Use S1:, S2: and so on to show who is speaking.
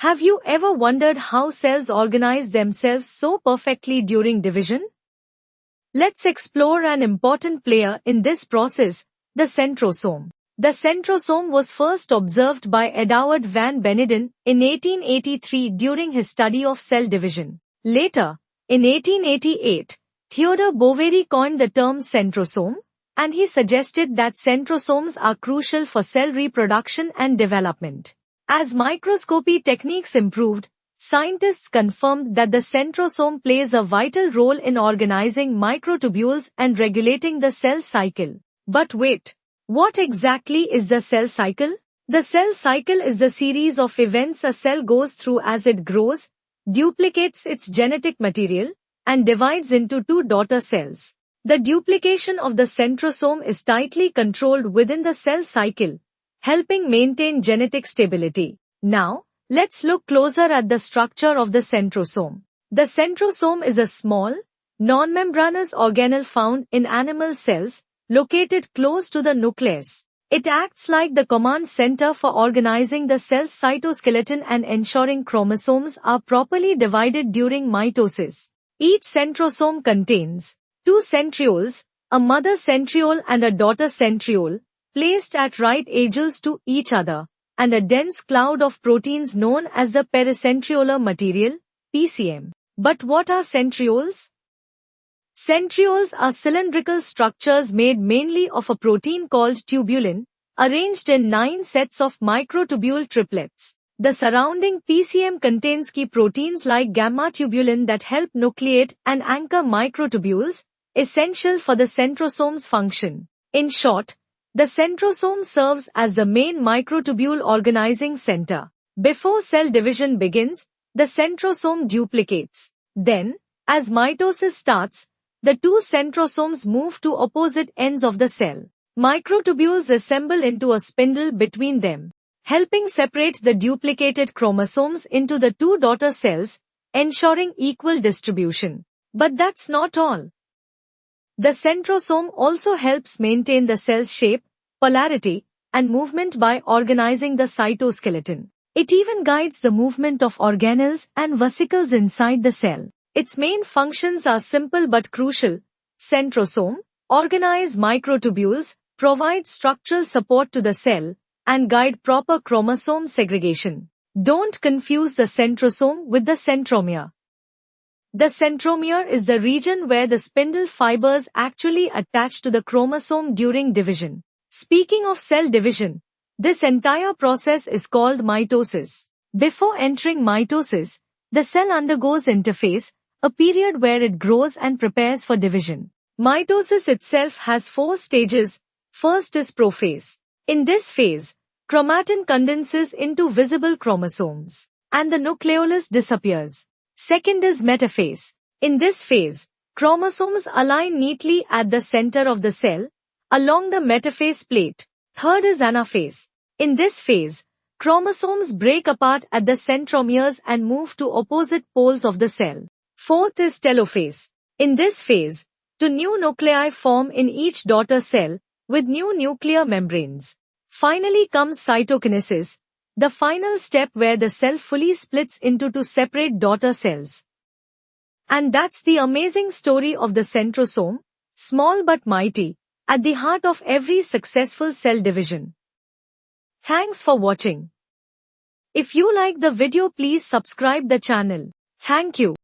S1: Have you ever wondered how cells organize themselves so perfectly during division? Let's explore an important player in this process, the centrosome. The centrosome was first observed by Edouard van Beneden in 1883 during his study of cell division. Later, in 1888, Theodore Boveri coined the term centrosome, and he suggested that centrosomes are crucial for cell reproduction and development. As microscopy techniques improved, scientists confirmed that the centrosome plays a vital role in organizing microtubules and regulating the cell cycle. But wait, what exactly is the cell cycle? The cell cycle is the series of events a cell goes through as it grows, duplicates its genetic material, and divides into two daughter cells. The duplication of the centrosome is tightly controlled within the cell cycle, helping maintain genetic stability. Now, let's look closer at the structure of the centrosome. The centrosome is a small, non-membranous organelle found in animal cells, located close to the nucleus. It acts like the command center for organizing the cell's cytoskeleton and ensuring chromosomes are properly divided during mitosis. Each centrosome contains two centrioles, a mother centriole and a daughter centriole, placed at right angles to each other, and a dense cloud of proteins known as the pericentriolar material, PCM. But what are centrioles? Centrioles are cylindrical structures made mainly of a protein called tubulin, arranged in 9 sets of microtubule triplets. The surrounding PCM contains key proteins like gamma-tubulin that help nucleate and anchor microtubules, essential for the centrosome's function. In short, the centrosome serves as the main microtubule organizing center. Before cell division begins, the centrosome duplicates. Then, as mitosis starts, the two centrosomes move to opposite ends of the cell. Microtubules assemble into a spindle between them, helping separate the duplicated chromosomes into the two daughter cells, ensuring equal distribution. But that's not all. The centrosome also helps maintain the cell's shape, polarity, and movement by organizing the cytoskeleton. It even guides the movement of organelles and vesicles inside the cell. Its main functions are simple but crucial. Centrosome, organize microtubules, provide structural support to the cell, and guide proper chromosome segregation. Don't confuse the centrosome with the centromere. The centromere is the region where the spindle fibers actually attach to the chromosome during division. Speaking of cell division, this entire process is called mitosis. Before entering mitosis, the cell undergoes interphase, a period where it grows and prepares for division. Mitosis itself has 4 stages. First is prophase. In this phase, chromatin condenses into visible chromosomes, and the nucleolus disappears. Second is metaphase. In this phase, chromosomes align neatly at the center of the cell, along the metaphase plate. Third is anaphase. In this phase, chromosomes break apart at the centromeres and move to opposite poles of the cell. Fourth is telophase. In this phase, two new nuclei form in each daughter cell, with new nuclear membranes. Finally comes cytokinesis, the final step where the cell fully splits into 2 separate daughter cells. And that's the amazing story of the centrosome, small but mighty, at the heart of every successful cell division. Thanks for watching. If you like the video, please subscribe the channel. Thank you.